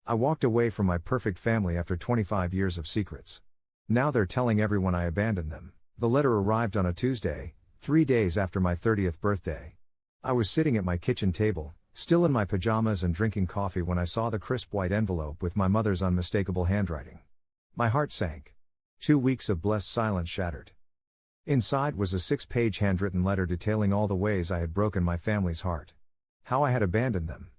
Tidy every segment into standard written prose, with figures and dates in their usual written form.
I walked away from my perfect family after 25 years of secrets. Now they're telling everyone I abandoned them. The letter arrived on a Tuesday, 3 days after my 30th birthday. I was sitting at my kitchen table, still in my pajamas and drinking coffee when I saw the crisp white envelope with my mother's unmistakable handwriting. My heart sank. 2 weeks of blessed silence shattered. Inside was a 6-page handwritten letter detailing all the ways I had broken my family's heart. How I had abandoned them.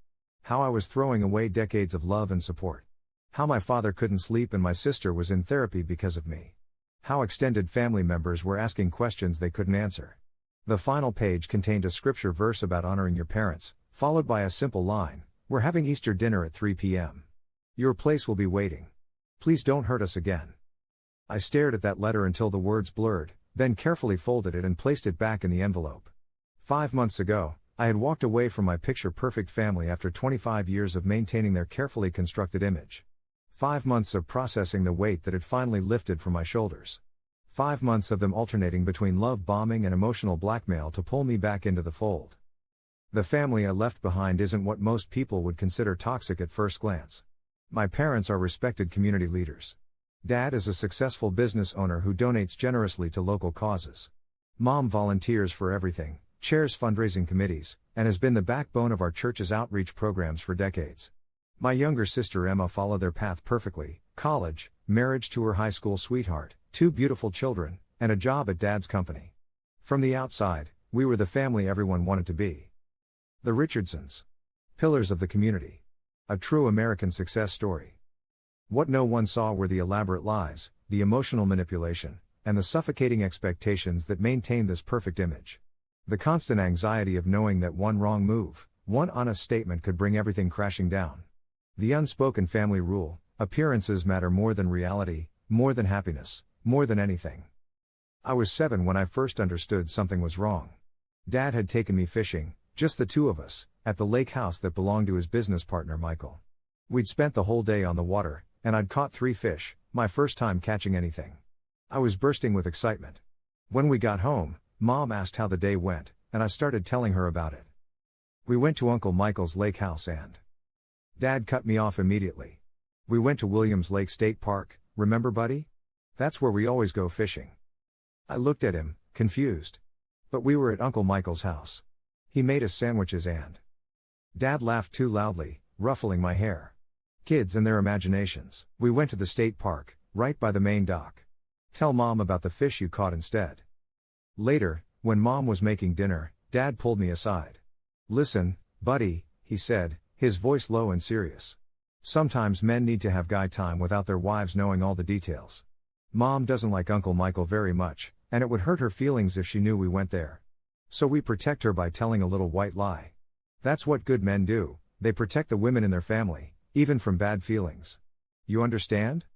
How I was throwing away decades of love and support. How my father couldn't sleep and my sister was in therapy because of me. How extended family members were asking questions they couldn't answer. The final page contained a scripture verse about honoring your parents, followed by a simple line, "We're having Easter dinner at 3 p.m. Your place will be waiting. Please don't hurt us again." I stared at that letter until the words blurred, then carefully folded it and placed it back in the envelope. 5 months ago, I had walked away from my picture-perfect family after 25 years of maintaining their carefully constructed image. 5 months of processing the weight that had finally lifted from my shoulders. 5 months of them alternating between love bombing and emotional blackmail to pull me back into the fold. The family I left behind isn't what most people would consider toxic at first glance. My parents are respected community leaders. Dad is a successful business owner who donates generously to local causes. Mom volunteers for everything, chairs fundraising committees, and has been the backbone of our church's outreach programs for decades. My younger sister Emma followed their path perfectly: college, marriage to her high school sweetheart, 2 beautiful children, and a job at Dad's company. From the outside, we were the family everyone wanted to be. The Richardsons. Pillars of the community. A true American success story. What no one saw were the elaborate lies, the emotional manipulation, and the suffocating expectations that maintained this perfect image. The constant anxiety of knowing that one wrong move, one honest statement could bring everything crashing down. The unspoken family rule: appearances matter more than reality, more than happiness, more than anything. I was 7 when I first understood something was wrong. Dad had taken me fishing, just the two of us, at the lake house that belonged to his business partner Michael. We'd spent the whole day on the water, and I'd caught 3 fish, my first time catching anything. I was bursting with excitement. When we got home, Mom asked how the day went, and I started telling her about it. We went to Uncle Michael's lake house and Dad cut me off immediately. We went to Williams Lake State Park, remember, buddy? That's where we always go fishing. I looked at him, confused. But we were at Uncle Michael's house. He made us sandwiches and Dad laughed too loudly, ruffling my hair. Kids and their imaginations. We went to the state park, right by the main dock. Tell Mom about the fish you caught instead. Later, when Mom was making dinner, Dad pulled me aside. Listen, buddy, he said, his voice low and serious. Sometimes men need to have guy time without their wives knowing all the details. Mom doesn't like Uncle Michael very much, and it would hurt her feelings if she knew we went there. So we protect her by telling a little white lie. That's what good men do, they protect the women in their family, even from bad feelings. You understand?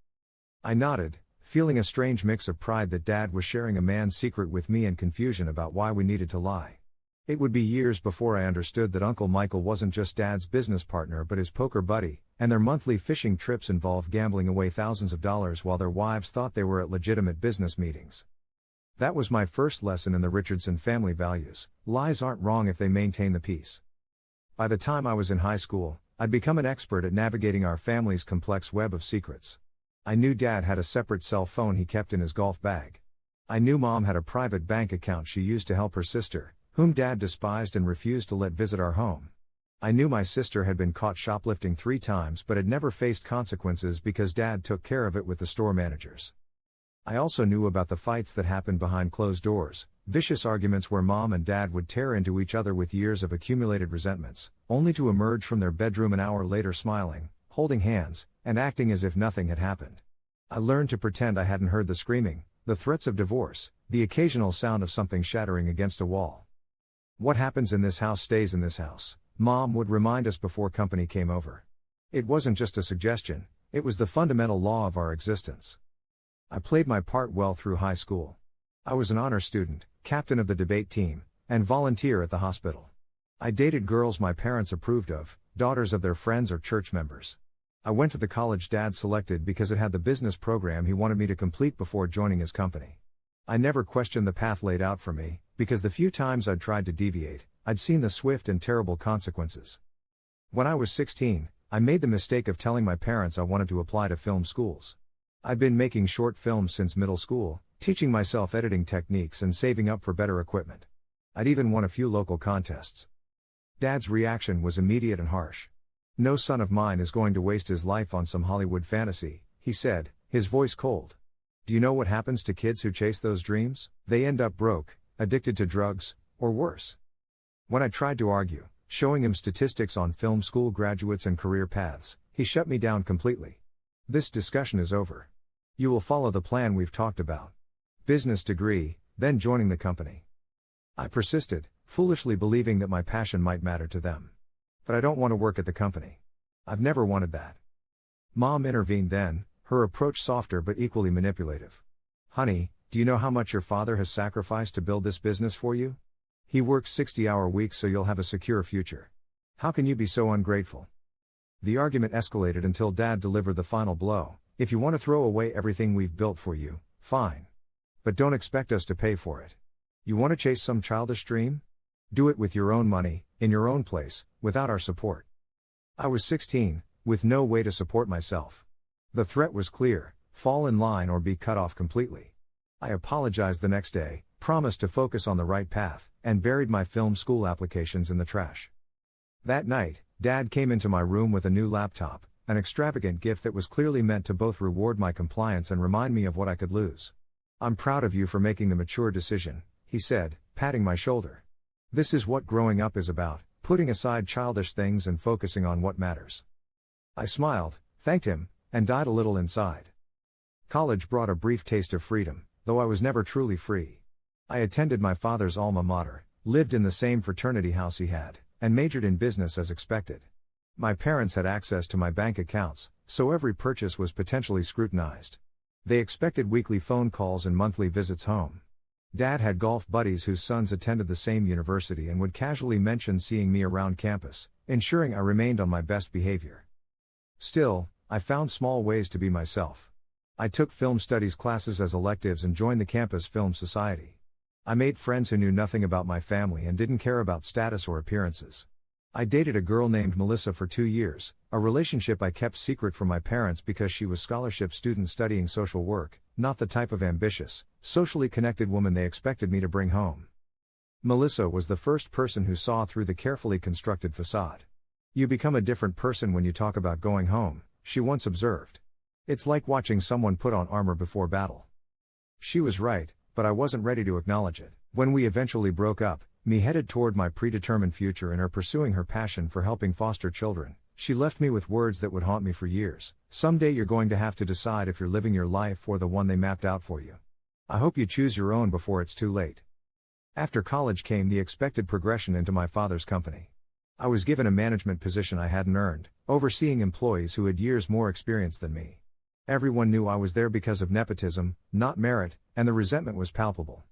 I nodded, feeling a strange mix of pride that Dad was sharing a man's secret with me and confusion about why we needed to lie. It would be years before I understood that Uncle Michael wasn't just Dad's business partner but his poker buddy, and their monthly fishing trips involved gambling away thousands of dollars while their wives thought they were at legitimate business meetings. That was my first lesson in the Richardson family values: lies aren't wrong if they maintain the peace. By the time I was in high school, I'd become an expert at navigating our family's complex web of secrets. I knew Dad had a separate cell phone he kept in his golf bag. I knew Mom had a private bank account she used to help her sister, whom Dad despised and refused to let visit our home. I knew my sister had been caught shoplifting 3 times but had never faced consequences because Dad took care of it with the store managers. I also knew about the fights that happened behind closed doors, vicious arguments where Mom and Dad would tear into each other with years of accumulated resentments, only to emerge from their bedroom an hour later smiling, holding hands, and acting as if nothing had happened. I learned to pretend I hadn't heard the screaming, the threats of divorce, the occasional sound of something shattering against a wall. What happens in this house stays in this house, Mom would remind us before company came over. It wasn't just a suggestion, it was the fundamental law of our existence. I played my part well through high school. I was an honor student, captain of the debate team, and volunteer at the hospital. I dated girls my parents approved of, daughters of their friends or church members. I went to the college Dad selected because it had the business program he wanted me to complete before joining his company. I never questioned the path laid out for me, because the few times I'd tried to deviate, I'd seen the swift and terrible consequences. When I was 16, I made the mistake of telling my parents I wanted to apply to film schools. I'd been making short films since middle school, teaching myself editing techniques and saving up for better equipment. I'd even won a few local contests. Dad's reaction was immediate and harsh. "No son of mine is going to waste his life on some Hollywood fantasy," he said, his voice cold. "Do you know what happens to kids who chase those dreams? They end up broke, addicted to drugs, or worse." When I tried to argue, showing him statistics on film school graduates and career paths, he shut me down completely. "This discussion is over. You will follow the plan we've talked about. Business degree, then joining the company." I persisted, foolishly believing that my passion might matter to them. "But I don't want to work at the company. I've never wanted that." Mom intervened then, her approach softer but equally manipulative. "Honey, do you know how much your father has sacrificed to build this business for you? He works 60-hour weeks so you'll have a secure future. How can you be so ungrateful?" The argument escalated until Dad delivered the final blow. "If you want to throw away everything we've built for you, fine. But don't expect us to pay for it. You want to chase some childish dream? Do it with your own money, in your own place, without our support." I was 16, with no way to support myself. The threat was clear: fall in line or be cut off completely. I apologized the next day, promised to focus on the right path, and buried my film school applications in the trash. That night, Dad came into my room with a new laptop, an extravagant gift that was clearly meant to both reward my compliance and remind me of what I could lose. "I'm proud of you for making the mature decision," he said, patting my shoulder. "This is what growing up is about, putting aside childish things and focusing on what matters." I smiled, thanked him, and died a little inside. College brought a brief taste of freedom, though I was never truly free. I attended my father's alma mater, lived in the same fraternity house he had, and majored in business as expected. My parents had access to my bank accounts, so every purchase was potentially scrutinized. They expected weekly phone calls and monthly visits home. Dad had golf buddies whose sons attended the same university and would casually mention seeing me around campus, ensuring I remained on my best behavior. Still, I found small ways to be myself. I took film studies classes as electives and joined the campus film society. I made friends who knew nothing about my family and didn't care about status or appearances. I dated a girl named Melissa for 2 years, a relationship I kept secret from my parents because she was scholarship student studying social work, not the type of ambitious, socially connected woman they expected me to bring home. Melissa was the first person who saw through the carefully constructed facade. "You become a different person when you talk about going home," she once observed. "It's like watching someone put on armor before battle." She was right, but I wasn't ready to acknowledge it. When we eventually broke up, me headed toward my predetermined future and her pursuing her passion for helping foster children, she left me with words that would haunt me for years. "Someday you're going to have to decide if you're living your life or the one they mapped out for you. I hope you choose your own before it's too late." After college came the expected progression into my father's company. I was given a management position I hadn't earned, overseeing employees who had years more experience than me. Everyone knew I was there because of nepotism, not merit, and the resentment was palpable.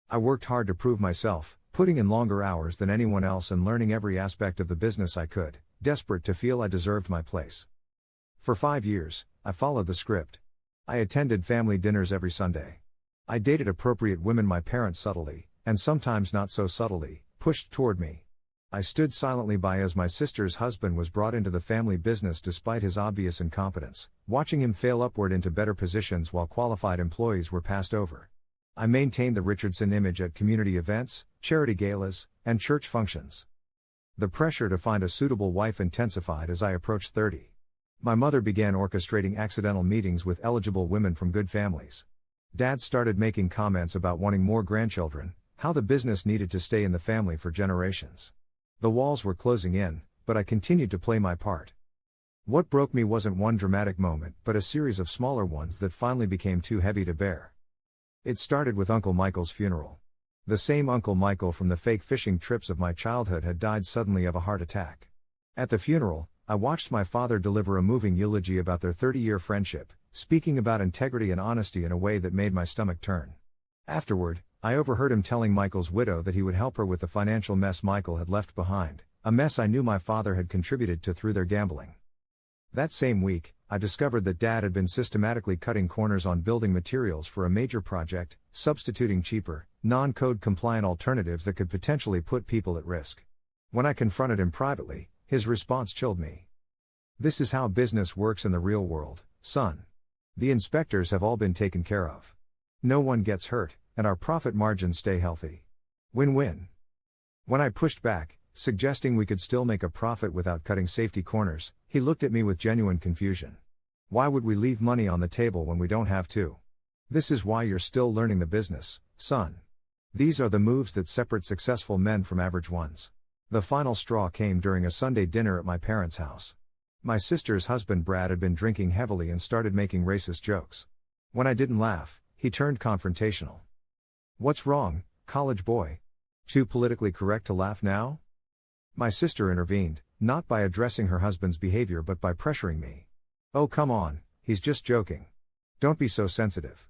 I worked hard to prove myself, putting in longer hours than anyone else and learning every aspect of the business I could, desperate to feel I deserved my place. For 5 years, I followed the script. I attended family dinners every Sunday. I dated appropriate women my parents subtly, and sometimes not so subtly, pushed toward me. I stood silently by as my sister's husband was brought into the family business despite his obvious incompetence, watching him fail upward into better positions while qualified employees were passed over. I maintained the Richardson image at community events, charity galas, and church functions. The pressure to find a suitable wife intensified as I approached 30. My mother began orchestrating accidental meetings with eligible women from good families. Dad started making comments about wanting more grandchildren, how the business needed to stay in the family for generations. The walls were closing in, but I continued to play my part. What broke me wasn't one dramatic moment, but a series of smaller ones that finally became too heavy to bear. It started with Uncle Michael's funeral. The same Uncle Michael from the fake fishing trips of my childhood had died suddenly of a heart attack. At the funeral, I watched my father deliver a moving eulogy about their 30-year friendship, speaking about integrity and honesty in a way that made my stomach turn. Afterward, I overheard him telling Michael's widow that he would help her with the financial mess Michael had left behind, a mess I knew my father had contributed to through their gambling. That same week, I discovered that Dad had been systematically cutting corners on building materials for a major project, substituting cheaper, non-code compliant alternatives that could potentially put people at risk. When I confronted him privately, his response chilled me. This is how business works in the real world, son. The inspectors have all been taken care of. No one gets hurt, and our profit margins stay healthy. Win-win. When I pushed back, suggesting we could still make a profit without cutting safety corners, he looked at me with genuine confusion. Why would we leave money on the table when we don't have to? This is why you're still learning the business, son. These are the moves that separate successful men from average ones. The final straw came during a Sunday dinner at my parents' house. My sister's husband Brad had been drinking heavily and started making racist jokes. When I didn't laugh, he turned confrontational. What's wrong, college boy? Too politically correct to laugh now? My sister intervened, not by addressing her husband's behavior but by pressuring me. Oh come on, he's just joking. Don't be so sensitive.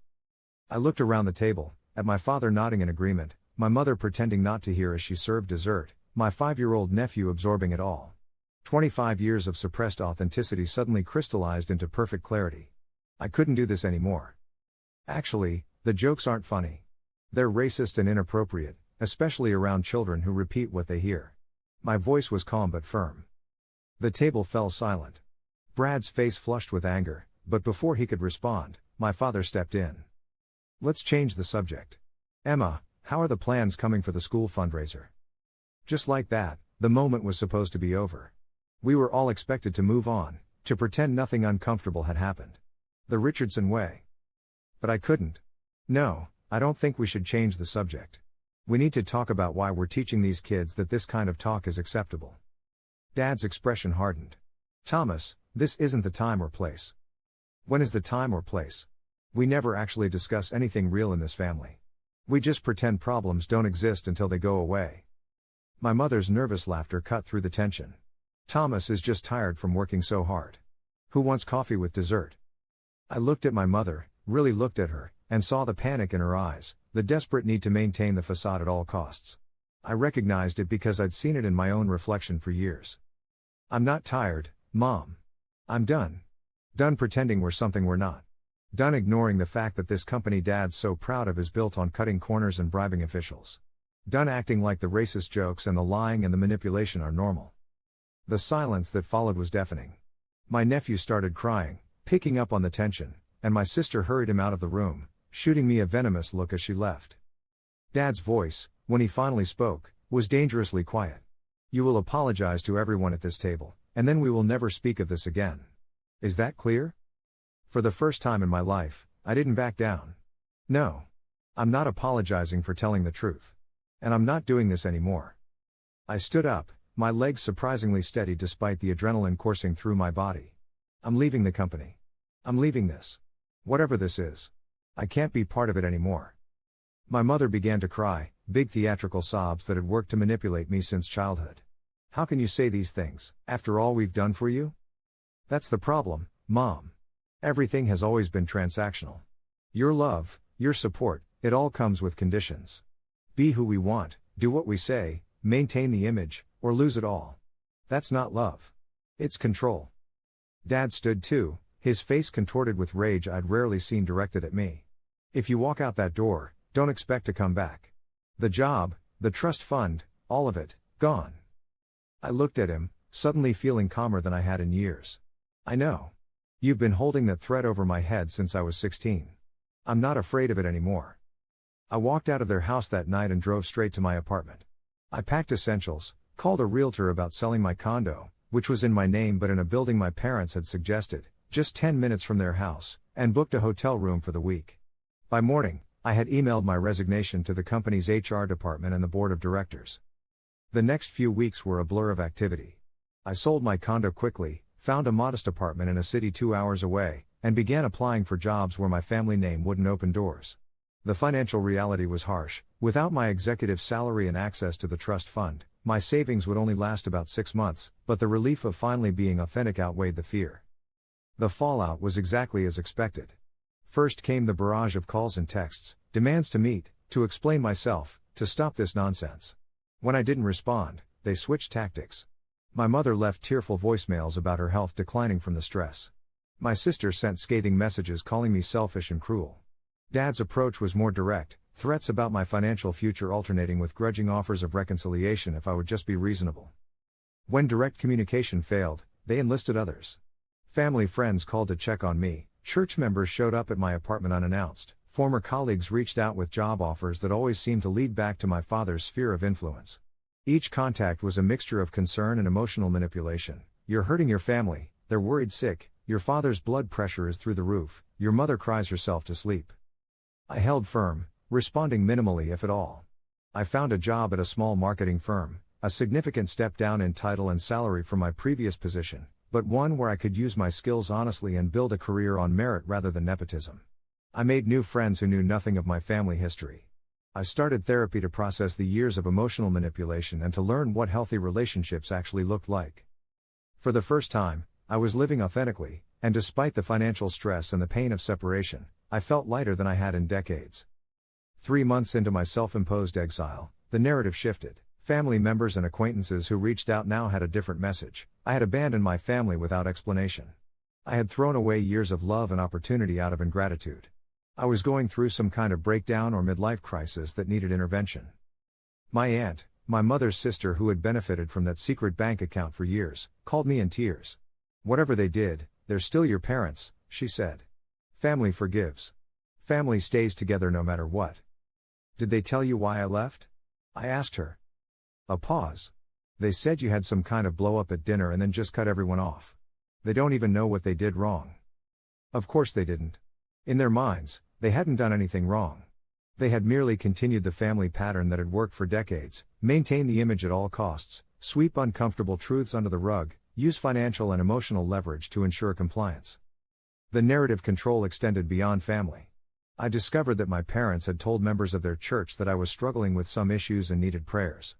I looked around the table, at my father nodding in agreement, my mother pretending not to hear as she served dessert, my 5-year-old nephew absorbing it all. 25 years of suppressed authenticity suddenly crystallized into perfect clarity. I couldn't do this anymore. Actually, the jokes aren't funny. They're racist and inappropriate, especially around children who repeat what they hear. My voice was calm but firm. The table fell silent. Brad's face flushed with anger, but before he could respond, my father stepped in. Let's change the subject. Emma, how are the plans coming for the school fundraiser? Just like that, the moment was supposed to be over. We were all expected to move on, to pretend nothing uncomfortable had happened. The Richardson way. But I couldn't. No, I don't think we should change the subject. We need to talk about why we're teaching these kids that this kind of talk is acceptable. Dad's expression hardened. Thomas, this isn't the time or place. When is the time or place? We never actually discuss anything real in this family. We just pretend problems don't exist until they go away. My mother's nervous laughter cut through the tension. Thomas is just tired from working so hard. Who wants coffee with dessert? I looked at my mother, really looked at her, and saw the panic in her eyes, the desperate need to maintain the facade at all costs. I recognized it because I'd seen it in my own reflection for years. I'm not tired, Mom. I'm done. Done pretending we're something we're not. Done ignoring the fact that this company Dad's so proud of is built on cutting corners and bribing officials. Done acting like the racist jokes and the lying and the manipulation are normal. The silence that followed was deafening. My nephew started crying, picking up on the tension, and my sister hurried him out of the room, shooting me a venomous look as she left. Dad's voice, when he finally spoke, was dangerously quiet. You will apologize to everyone at this table, and then we will never speak of this again. Is that clear? For the first time in my life, I didn't back down. No. I'm not apologizing for telling the truth. And I'm not doing this anymore. I stood up, my legs surprisingly steady despite the adrenaline coursing through my body. I'm leaving the company. I'm leaving this. Whatever this is. I can't be part of it anymore. My mother began to cry, big theatrical sobs that had worked to manipulate me since childhood. How can you say these things, after all we've done for you? That's the problem, Mom. Everything has always been transactional. Your love, your support, it all comes with conditions. Be who we want, do what we say, maintain the image, or lose it all. That's not love. It's control. Dad stood too, his face contorted with rage I'd rarely seen directed at me. If you walk out that door, don't expect to come back. The job, the trust fund, all of it, gone. I looked at him, suddenly feeling calmer than I had in years. I know. You've been holding that threat over my head since I was 16. I'm not afraid of it anymore. I walked out of their house that night and drove straight to my apartment. I packed essentials, called a realtor about selling my condo, which was in my name but in a building my parents had suggested, just 10 minutes from their house, and booked a hotel room for the week. By morning, I had emailed my resignation to the company's HR department and the board of directors. The next few weeks were a blur of activity. I sold my condo quickly, found a modest apartment in a city 2 hours away, and began applying for jobs where my family name wouldn't open doors. The financial reality was harsh. Without my executive salary and access to the trust fund, my savings would only last about 6 months, but the relief of finally being authentic outweighed the fear. The fallout was exactly as expected. First came the barrage of calls and texts, demands to meet, to explain myself, to stop this nonsense. When I didn't respond, they switched tactics. My mother left tearful voicemails about her health declining from the stress. My sister sent scathing messages calling me selfish and cruel. Dad's approach was more direct, threats about my financial future alternating with grudging offers of reconciliation if I would just be reasonable. When direct communication failed, They enlisted others. Family friends called to check on me, church members showed up at my apartment unannounced, former colleagues reached out with job offers that always seemed to lead back to my father's sphere of influence. Each contact was a mixture of concern and emotional manipulation. You're hurting your family, they're worried sick, your father's blood pressure is through the roof, your mother cries herself to sleep. I held firm, responding minimally if at all. I found a job at a small marketing firm, a significant step down in title and salary from my previous position, but one where I could use my skills honestly and build a career on merit rather than nepotism. I made new friends who knew nothing of my family history. I started therapy to process the years of emotional manipulation and to learn what healthy relationships actually looked like. For the first time, I was living authentically, and despite the financial stress and the pain of separation, I felt lighter than I had in decades. 3 months into my self-imposed exile, the narrative shifted. Family members and acquaintances who reached out now had a different message. I had abandoned my family without explanation. I had thrown away years of love and opportunity out of ingratitude. I was going through some kind of breakdown or midlife crisis that needed intervention. My aunt, my mother's sister who had benefited from that secret bank account for years, called me in tears. "Whatever they did, they're still your parents," she said. "Family forgives. Family stays together no matter what." "Did they tell you why I left?" I asked her. A pause. "They said you had some kind of blow up at dinner and then just cut everyone off. They don't even know what they did wrong." Of course they didn't. In their minds, they hadn't done anything wrong. They had merely continued the family pattern that had worked for decades: maintain the image at all costs, sweep uncomfortable truths under the rug, use financial and emotional leverage to ensure compliance. The narrative control extended beyond family. I discovered that my parents had told members of their church that I was struggling with some issues and needed prayers.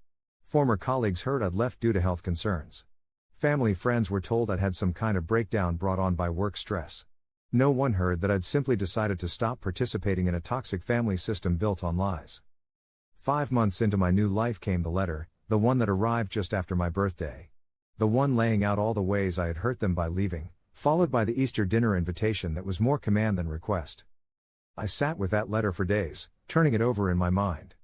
Former colleagues heard I'd left due to health concerns. Family friends were told I'd had some kind of breakdown brought on by work stress. No one heard that I'd simply decided to stop participating in a toxic family system built on lies. 5 months into my new life came the letter, the one that arrived just after my birthday. The one laying out all the ways I had hurt them by leaving, followed by the Easter dinner invitation that was more command than request. I sat with that letter for days, turning it over in my mind.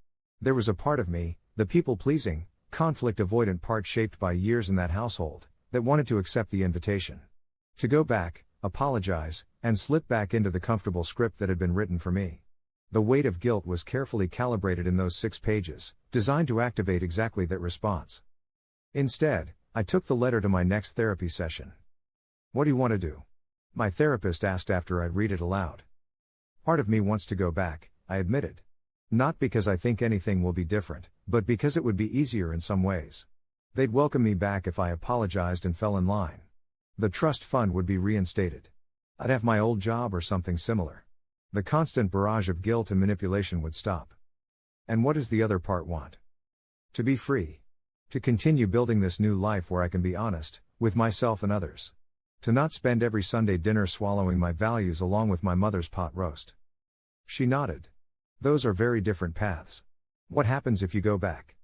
There was a part of me, the people-pleasing, conflict-avoidant part shaped by years in that household, that wanted to accept the invitation. To go back, apologize, and slip back into the comfortable script that had been written for me. The weight of guilt was carefully calibrated in those 6 pages, designed to activate exactly that response. Instead, I took the letter to my next therapy session. "What do you want to do?" my therapist asked after I'd read it aloud. "Part of me wants to go back," I admitted. "Not because I think anything will be different, but because it would be easier in some ways. They'd welcome me back if I apologized and fell in line. The trust fund would be reinstated. I'd have my old job or something similar. The constant barrage of guilt and manipulation would stop." "And what does the other part want?" "To be free. To continue building this new life where I can be honest, with myself and others. To not spend every Sunday dinner swallowing my values along with my mother's pot roast." She nodded. "Those are very different paths. What happens if you go back?"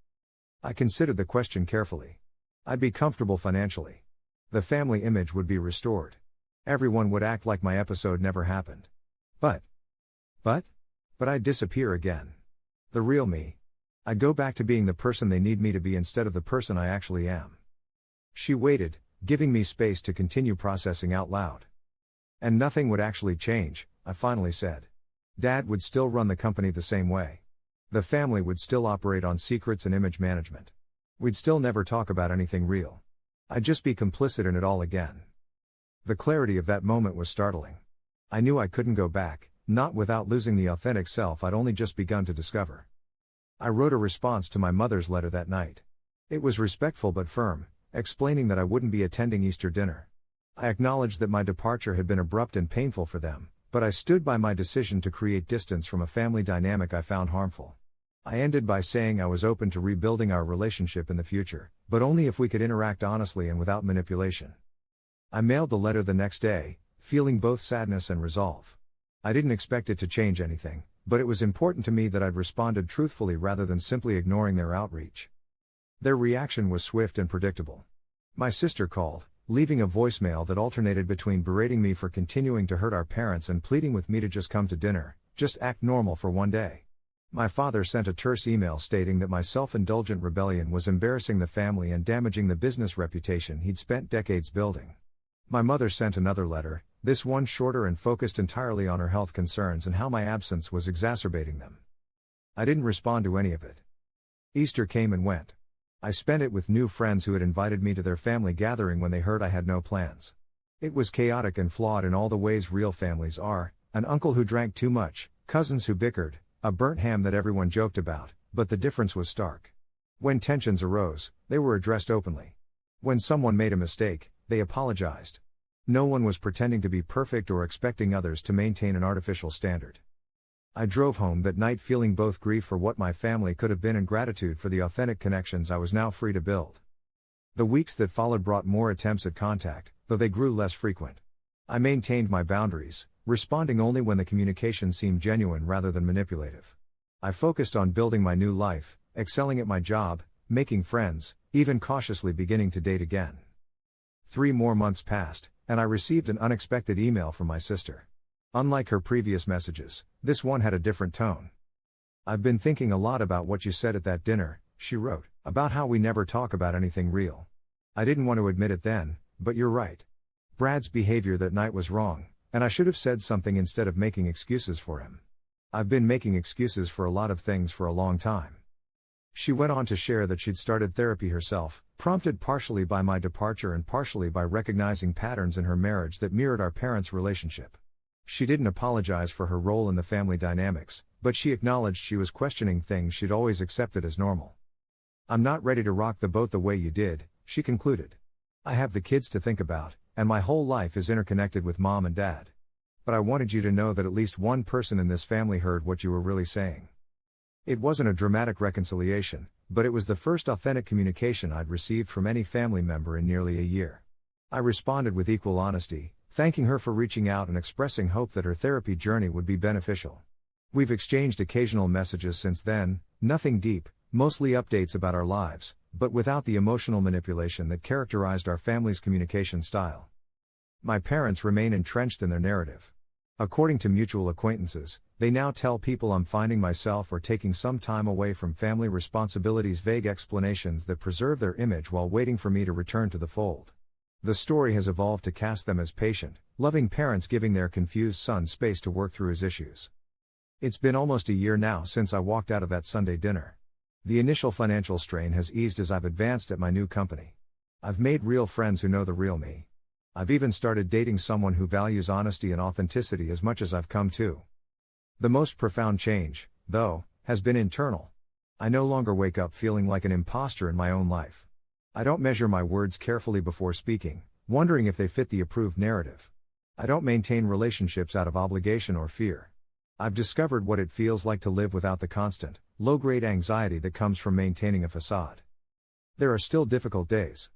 I considered the question carefully. "I'd be comfortable financially. The family image would be restored. Everyone would act like my episode never happened. But I'd disappear again. The real me. I'd go back to being the person they need me to be instead of the person I actually am." She waited, giving me space to continue processing out loud. "And nothing would actually change," I finally said. "Dad would still run the company the same way. The family would still operate on secrets and image management. We'd still never talk about anything real. I'd just be complicit in it all again." The clarity of that moment was startling. I knew I couldn't go back, not without losing the authentic self I'd only just begun to discover. I wrote a response to my mother's letter that night. It was respectful but firm, explaining that I wouldn't be attending Easter dinner. I acknowledged that my departure had been abrupt and painful for them, but I stood by my decision to create distance from a family dynamic I found harmful. I ended by saying I was open to rebuilding our relationship in the future, but only if we could interact honestly and without manipulation. I mailed the letter the next day, feeling both sadness and resolve. I didn't expect it to change anything, but it was important to me that I'd responded truthfully rather than simply ignoring their outreach. Their reaction was swift and predictable. My sister called, leaving a voicemail that alternated between berating me for continuing to hurt our parents and pleading with me to just come to dinner, just act normal for one day. My father sent a terse email stating that my self-indulgent rebellion was embarrassing the family and damaging the business reputation he'd spent decades building. My mother sent another letter, this one shorter and focused entirely on her health concerns and how my absence was exacerbating them. I didn't respond to any of it. Easter came and went. I spent it with new friends who had invited me to their family gathering when they heard I had no plans. It was chaotic and flawed in all the ways real families are: an uncle who drank too much, cousins who bickered, a burnt ham that everyone joked about, but the difference was stark. When tensions arose, they were addressed openly. When someone made a mistake, they apologized. No one was pretending to be perfect or expecting others to maintain an artificial standard. I drove home that night feeling both grief for what my family could have been and gratitude for the authentic connections I was now free to build. The weeks that followed brought more attempts at contact, though they grew less frequent. I maintained my boundaries, responding only when the communication seemed genuine rather than manipulative. I focused on building my new life, excelling at my job, making friends, even cautiously beginning to date again. 3 more months passed, and I received an unexpected email from my sister. Unlike her previous messages, this one had a different tone. "I've been thinking a lot about what you said at that dinner," she wrote, "about how we never talk about anything real. I didn't want to admit it then, but you're right. Brad's behavior that night was wrong, and I should have said something instead of making excuses for him. I've been making excuses for a lot of things for a long time." She went on to share that she'd started therapy herself, prompted partially by my departure and partially by recognizing patterns in her marriage that mirrored our parents' relationship. She didn't apologize for her role in the family dynamics, but she acknowledged she was questioning things she'd always accepted as normal. "I'm not ready to rock the boat the way you did," she concluded. "I have the kids to think about, and my whole life is interconnected with mom and dad. But I wanted you to know that at least one person in this family heard what you were really saying." It wasn't a dramatic reconciliation, but it was the first authentic communication I'd received from any family member in nearly a year. I responded with equal honesty, thanking her for reaching out and expressing hope that her therapy journey would be beneficial. We've exchanged occasional messages since then, nothing deep, mostly updates about our lives, but without the emotional manipulation that characterized our family's communication style. My parents remain entrenched in their narrative. According to mutual acquaintances, they now tell people I'm finding myself or taking some time away from family responsibilities, vague explanations that preserve their image while waiting for me to return to the fold. The story has evolved to cast them as patient, loving parents giving their confused son space to work through his issues. It's been almost a year now since I walked out of that Sunday dinner. The initial financial strain has eased as I've advanced at my new company. I've made real friends who know the real me. I've even started dating someone who values honesty and authenticity as much as I've come to. The most profound change, though, has been internal. I no longer wake up feeling like an imposter in my own life. I don't measure my words carefully before speaking, wondering if they fit the approved narrative. I don't maintain relationships out of obligation or fear. I've discovered what it feels like to live without the constant, low-grade anxiety that comes from maintaining a facade. There are still difficult days.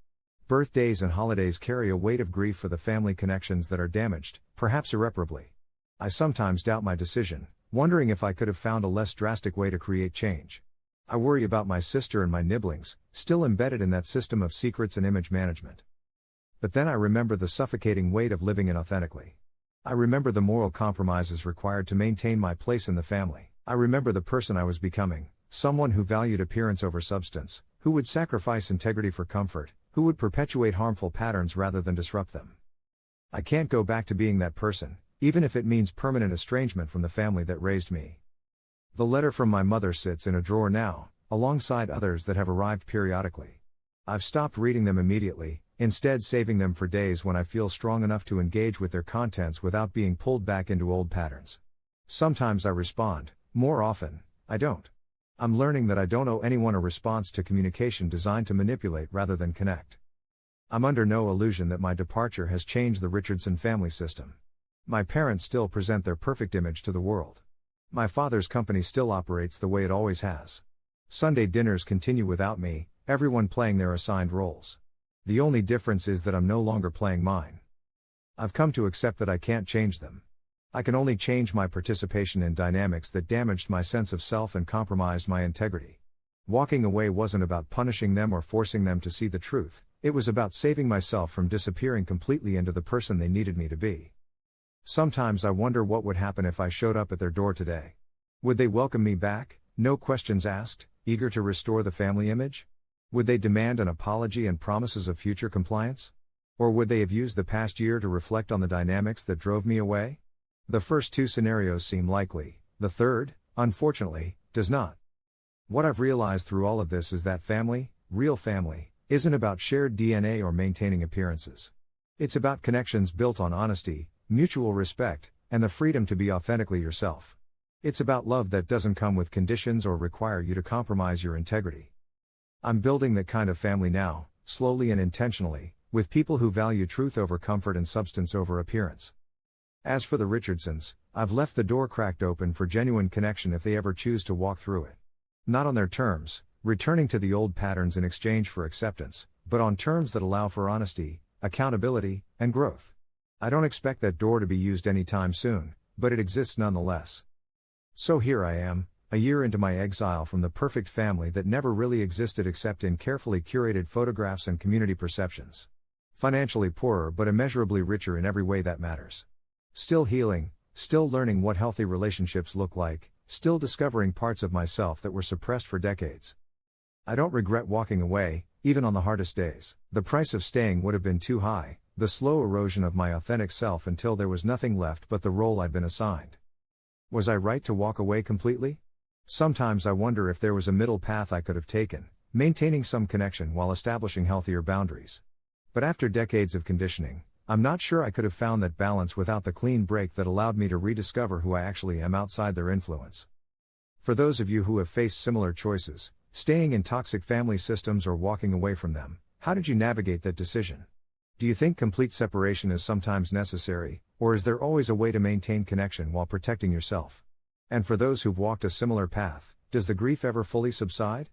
Birthdays and holidays carry a weight of grief for the family connections that are damaged, perhaps irreparably. I sometimes doubt my decision, wondering if I could have found a less drastic way to create change. I worry about my sister and my nibblings, still embedded in that system of secrets and image management. But then I remember the suffocating weight of living inauthentically. I remember the moral compromises required to maintain my place in the family. I remember the person I was becoming, someone who valued appearance over substance, who would sacrifice integrity for comfort, who would perpetuate harmful patterns rather than disrupt them. I can't go back to being that person, even if it means permanent estrangement from the family that raised me. The letter from my mother sits in a drawer now, alongside others that have arrived periodically. I've stopped reading them immediately, instead saving them for days when I feel strong enough to engage with their contents without being pulled back into old patterns. Sometimes I respond, more often, I don't. I'm learning that I don't owe anyone a response to communication designed to manipulate rather than connect. I'm under no illusion that my departure has changed the Richardson family system. My parents still present their perfect image to the world. My father's company still operates the way it always has. Sunday dinners continue without me, everyone playing their assigned roles. The only difference is that I'm no longer playing mine. I've come to accept that I can't change them. I can only change my participation in dynamics that damaged my sense of self and compromised my integrity. Walking away wasn't about punishing them or forcing them to see the truth, it was about saving myself from disappearing completely into the person they needed me to be. Sometimes I wonder what would happen if I showed up at their door today. Would they welcome me back, No questions asked, eager to restore the family image? Would they demand an apology and promises of future compliance? Or would they have used the past year to reflect on the dynamics that drove me away? The first two scenarios seem likely, the third, unfortunately, does not. What I've realized through all of this is that family, real family, isn't about shared DNA or maintaining appearances. It's about connections built on honesty, mutual respect, and the freedom to be authentically yourself. It's about love that doesn't come with conditions or require you to compromise your integrity. I'm building that kind of family now, slowly and intentionally, with people who value truth over comfort and substance over appearance. As for the Richardsons, I've left the door cracked open for genuine connection if they ever choose to walk through it. Not on their terms, returning to the old patterns in exchange for acceptance, but on terms that allow for honesty, accountability, and growth. I don't expect that door to be used anytime soon, but it exists nonetheless. So here I am, a year into my exile from the perfect family that never really existed except in carefully curated photographs and community perceptions. Financially poorer but immeasurably richer in every way that matters. Still healing, still learning what healthy relationships look like, still discovering parts of myself that were suppressed for decades. I don't regret walking away, even on the hardest days. The price of staying would have been too high, the slow erosion of my authentic self until there was nothing left but the role I'd been assigned. Was I right to walk away completely? Sometimes I wonder if there was a middle path I could have taken, maintaining some connection while establishing healthier boundaries. But after decades of conditioning, I'm not sure I could have found that balance without the clean break that allowed me to rediscover who I actually am outside their influence. For those of you who have faced similar choices, staying in toxic family systems or walking away from them, how did you navigate that decision? Do you think complete separation is sometimes necessary, or is there always a way to maintain connection while protecting yourself? And for those who've walked a similar path, does the grief ever fully subside?